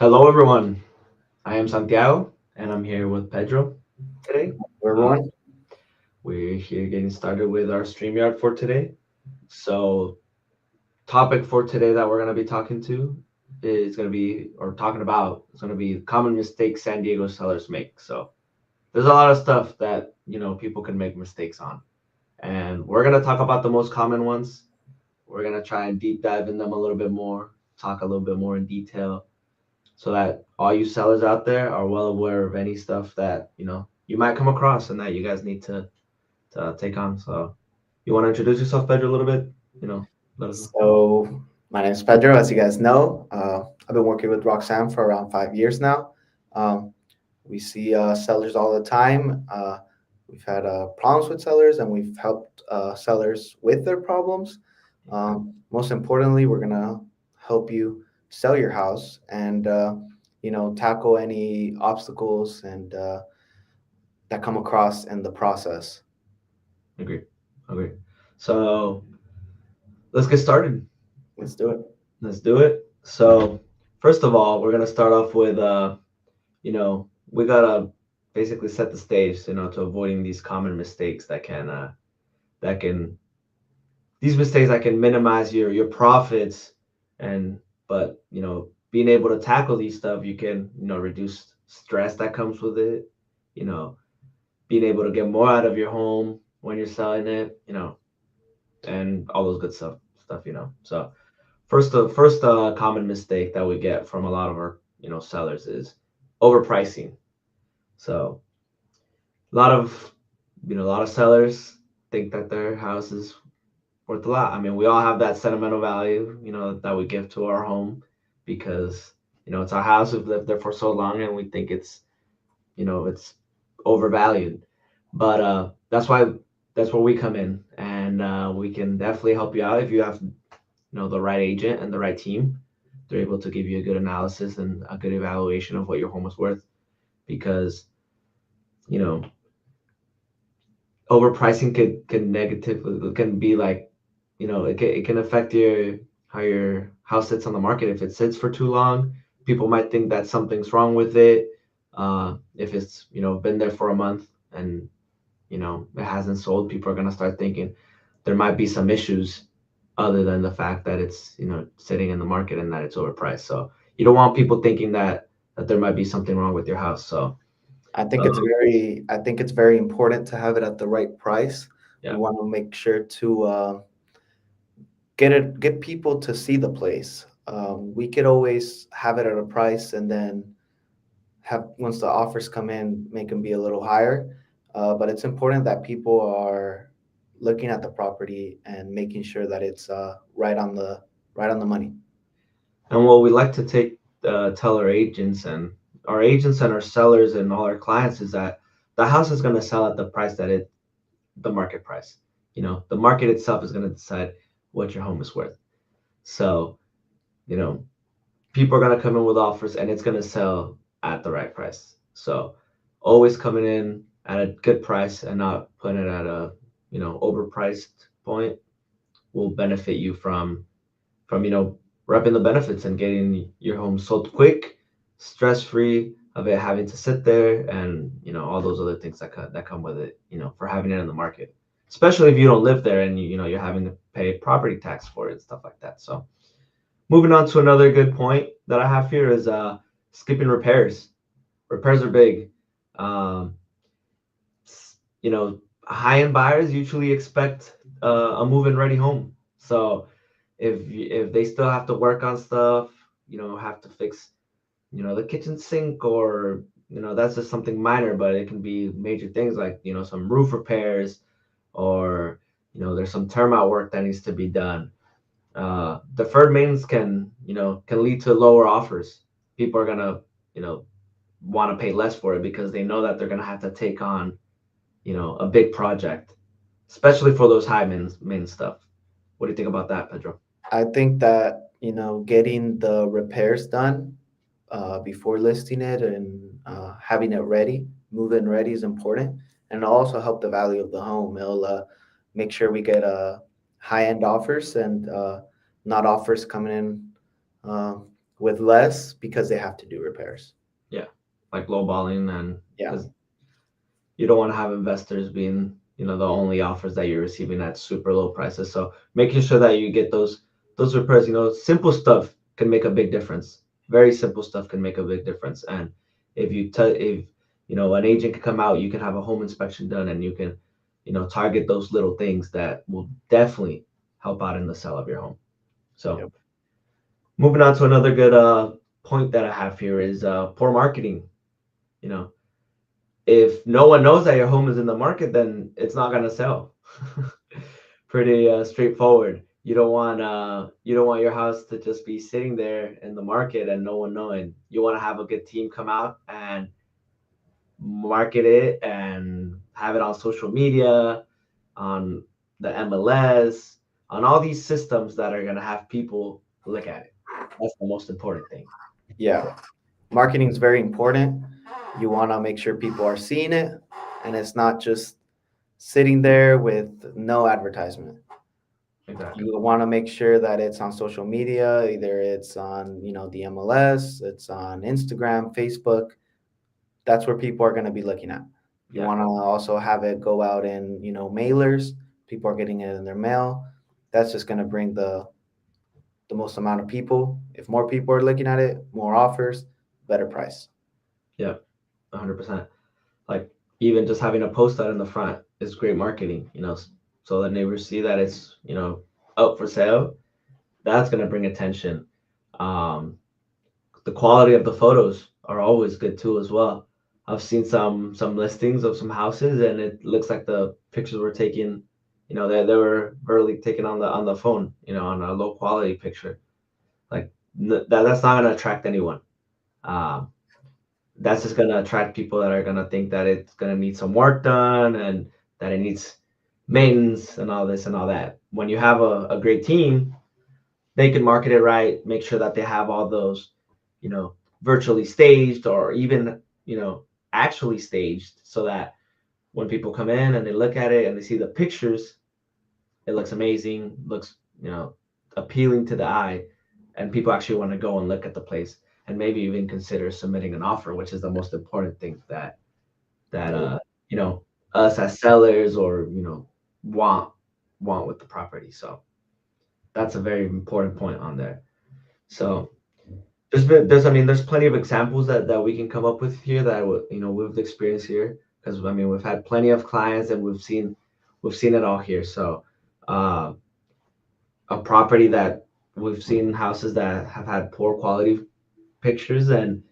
Hello, everyone. I am Santiago, and I'm here with Pedro today. Uh, Everyone. we're here getting started with our StreamYard for today. So, topic for today that we're going to be talking to is going to be, or talking about, is going to be common mistakes San Diego sellers make. So, there's a lot of stuff that, people can make mistakes on. And we're going to talk about the most common ones. We're going to try and deep dive in them a little bit more, talk a little bit more in detail so that all you sellers out there are well aware of any stuff that you might come across and that you guys need to take on. So you want to introduce yourself, Pedro, a little bit? You know, let us know. So, my name is Pedro, as you guys know. I've been working with Roxanne for around 5 years now. Um, we see sellers all the time. We've had problems with sellers, and we've helped sellers with their problems. Most importantly, we're gonna help you sell your house and tackle any obstacles and that come across in the process. Agree, agree. So let's get started. Let's do it. Let's do it. So first of all, we're gonna start off with we gotta basically set the stage, to avoiding these common mistakes that can these mistakes that can minimize your profits. And but being able to tackle these stuff, you can reduce stress that comes with it, you know being able to get more out of your home when you're selling it, and all those good stuff. So first common mistake that we get from a lot of our sellers is overpricing. So a lot of sellers think that their house is worth a lot. I mean, we all have that sentimental value, that we give to our home because, it's our house. We've lived there for so long and we think it's overvalued. But that's where we come in, and we can definitely help you out if you have, the right agent and the right team. They're able to give you a good analysis and a good evaluation of what your home is worth because, you know, overpricing can negatively can be like, it can affect your how your house sits on the market. If it sits for too long, people might think that something's wrong with it. If it's been there for a month and it hasn't sold, people are gonna start thinking there might be some issues other than the fact that it's sitting in the market and that it's overpriced. So you don't want people thinking that there might be something wrong with your house. So um, I think it's very important to have it at the right price. We yeah. want to make sure to get people to see the place. We could always have it at a price and then have once the offers come in, make them be a little higher. But it's important that people are looking at the property and making sure that it's right on the money. And what we like to tell our agents and our sellers and all our clients is that the house is going to sell at the price the market price. The market itself is going to decide what your home is worth. So, you know, people are going to come in with offers and it's going to sell at the right price. So, always coming in at a good price and not putting it at a, overpriced point will benefit you from reaping the benefits and getting your home sold quick, stress free of it having to sit there, and all those other things that come with it. For having it in the market, especially if you don't live there and you're having to pay property tax for it and stuff like that. So moving on to another good point that I have here is skipping repairs. Repairs are big. Um, you know, high end buyers usually expect a move in ready home. So if they still have to work on stuff, have to fix, the kitchen sink, or that's just something minor, but it can be major things like some roof repairs, or there's some termite work that needs to be done. Deferred maintenance can lead to lower offers. People are gonna you know want to pay less for it because they know that they're gonna have to take on a big project, especially for those high main stuff. What do you think about that, Pedro? I think that getting the repairs done before listing it and having it ready, move-in ready is important, and it'll also help the value of the home. It'll make sure we get high-end offers and not offers coming in uh, with less because they have to do repairs. Yeah, like lowballing, and Yeah. because you don't want to have investors being, the only offers that you're receiving at super low prices. So making sure that you get those repairs, simple stuff can make a big difference. Very simple stuff can make a big difference. And if an agent can come out, you can have a home inspection done, and you can, target those little things that will definitely help out in the sale of your home. So Yep. moving on to another good point that I have here is poor marketing. You know, if no one knows that your home is in the market, then it's not gonna sell. Pretty straightforward. You don't want your house to just be sitting there in the market and no one knowing. You want to have a good team come out and market it and have it on social media, on the MLS, on all these systems that are gonna have people look at it. That's the most important thing. Yeah. Marketing is very important. You want to make sure people are seeing it and it's not just sitting there with no advertisement. Exactly. You want to make sure that it's on social media, either it's on, the MLS, it's on Instagram, Facebook. That's where people are going to be looking at. You Yeah. want to also have it go out in, mailers. People are getting it in their mail. That's just going to bring the most amount of people. If more people are looking at it, more offers, better price. Yeah. 100%. Like even just having a post out in the front is great marketing, so that neighbors see that it's, up for sale. That's going to bring attention. um the quality of the photos are always good too as well. I've seen some listings of some houses, and it looks like the pictures were taken, they were barely taken on the phone, on a low quality picture. Like that's not going to attract anyone. um that's just gonna attract people that are gonna think that it's gonna need some work done, and that it needs maintenance and all this and all that. When you have a great team, they can market it right, make sure that they have all those, virtually staged, or even, actually staged, so that when people come in and they look at it and they see the pictures, it looks amazing, looks, appealing to the eye, and people actually want to go and look at the place, and maybe even consider submitting an offer, which is the most important thing that you know us as sellers, or want want with the property. So that's a very important point on there. So there's plenty of examples that we can come up with here that we've experienced here, because we've had plenty of clients, and we've seen it all here. So uh, a property that we've seen, houses that have had poor quality pictures, and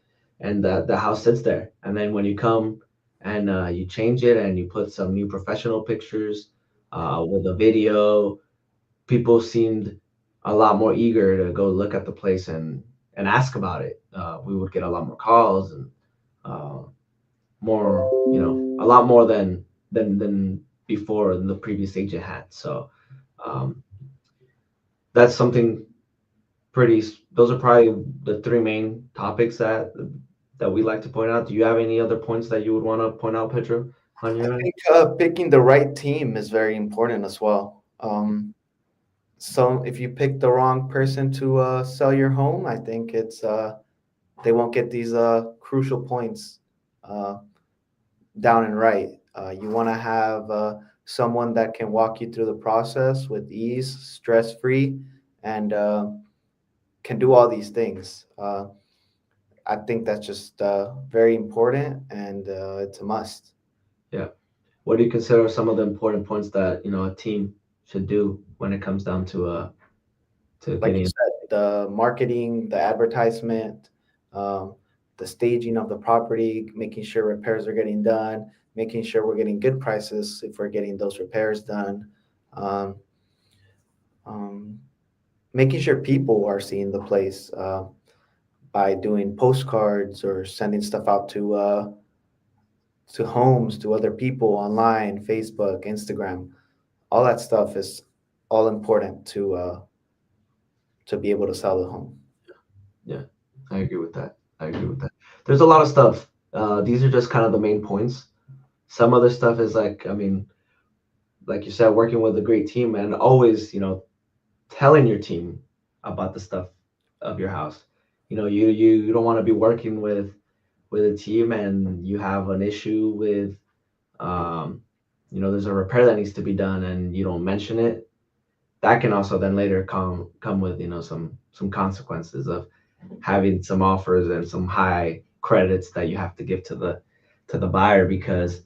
the house sits there, and then when you come and you change it and you put some new professional pictures with a video, people seemed a lot more eager to go look at the place and ask about it. We would get a lot more calls, and uh, more, a lot more than before the previous agent had. So um, that's something pretty. Those are probably the three main topics that we like to point out. Do you have any other points that you would want to point out, Pedro, on I your end? think picking the right team is very important as well. So if you pick the wrong person to sell your home, I think it's they won't get these crucial points uh, down and right. You want to have someone that can walk you through the process with ease, stress free, and can do all these things. I think that's just very important, and it's a must. Yeah. What do you consider some of the important points that a team should do when it comes down to Like you getting? said, the marketing, the advertisement, um, the staging of the property, making sure repairs are getting done, making sure we're getting good prices if we're getting those repairs done, um, um, making sure people are seeing the place by doing postcards or sending stuff out to homes, to other people online, Facebook, Instagram. All that stuff is all important to be able to sell the home. Yeah, I agree with that. I agree with that. There's a lot of stuff. These are just kind of the main points. Some other stuff is like, like you said, working with a great team, and always, telling your team about the stuff of your house. You don't want to be working with a team and you have an issue with um, there's a repair that needs to be done and you don't mention it. That can also then later come with some consequences of having some offers and some high credits that you have to give to the buyer because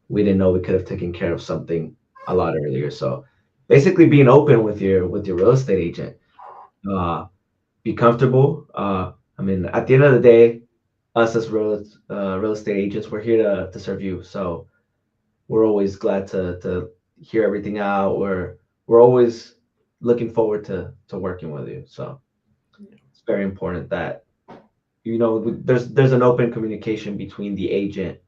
we didn't know we could have taken care of something a lot earlier. So basically being open with your real estate agent. Uh, be comfortable. I mean, at the end of the day, us as real estate agents, we're here to serve you. So we're always glad to hear everything out. We're always looking forward to working with you. So it's very important that there's an open communication between the agent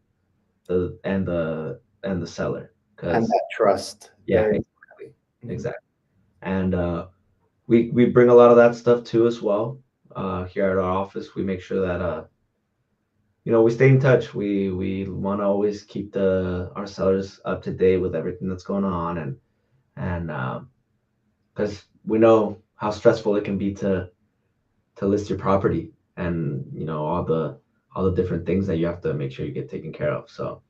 and the seller And because that trust, yeah, very. exactly, Mhm. exactly. And we bring a lot of that stuff too as well. Here at our office, we make sure that we stay in touch. We want to always keep the our sellers up to date with everything that's going on, and because we know how stressful it can be to list your property, and all the different things that you have to make sure you get taken care of. So,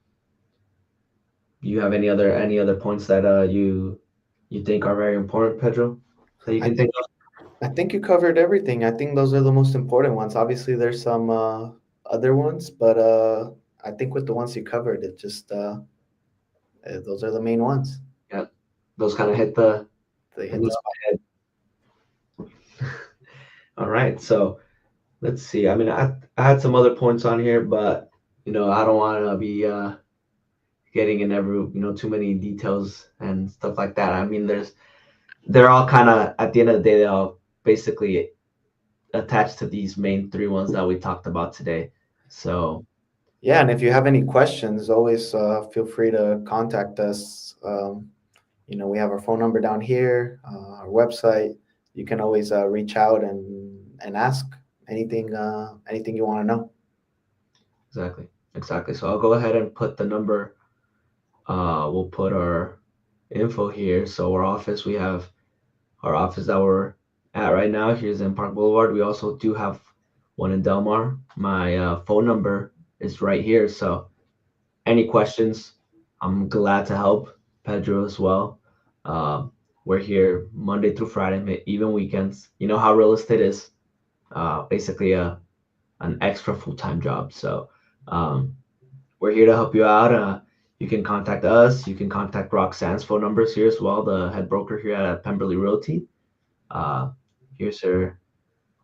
you have any other points that you think are very important, Pedro, that you I can think think I think you covered everything. I think those are the most important ones. Obviously, there's some other ones, but I think with the ones you covered, it just those are the main ones. of? Yeah, those kind of hit They hit the the spot. spot. All right, so let's see. I mean, I had some other points on here, but I don't want to be getting in too many details and stuff like that. I mean, they're all kind of at the end of the day, they're all basically attached to these main three ones that we talked about today. So Yeah, and if you have any questions, always feel free to contact us. We have our phone number down here, our website. You can always reach out and ask anything you want to know. exactly, exactly. So I'll go ahead and put the number. We'll put our info here. So we have our office that we're at right now. Here's in Park Boulevard. We also do have one in Delmar. My phone number is right here. So any questions, I'm glad to help. Pedro as well. Um, we're here Monday through Friday, even weekends. You know how real estate is. Basically an extra full-time job. So um, we're here to help you out. You can contact us. You can contact Roxanne's phone numbers here as well, the head broker here at Pemberley Realty. Uh, Here's her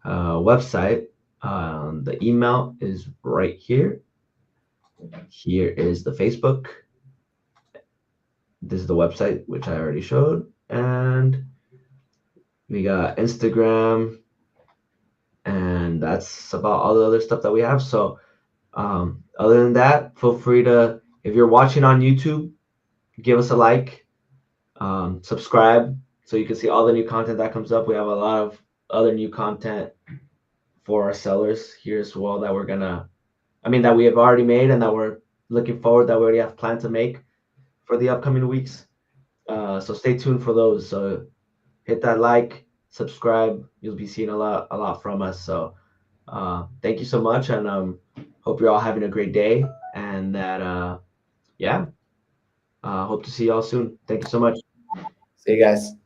website. The email is right here. Here is the Facebook. This is the website, which I already showed. And we got Instagram, and that's about all the other stuff that we have. So, other than that, feel free to, if you're watching on YouTube, give us a like, subscribe so you can see all the new content that comes up. We have a lot of other new content for our sellers here as well that that we have already made and that we're looking forward that we already have planned to make for the upcoming weeks. So stay tuned for those. So hit that like, subscribe. You'll be seeing a lot from us. So thank you so much, and hope you're all having a great day. And that yeah, hope to see you all soon. Thank you so much. See you guys.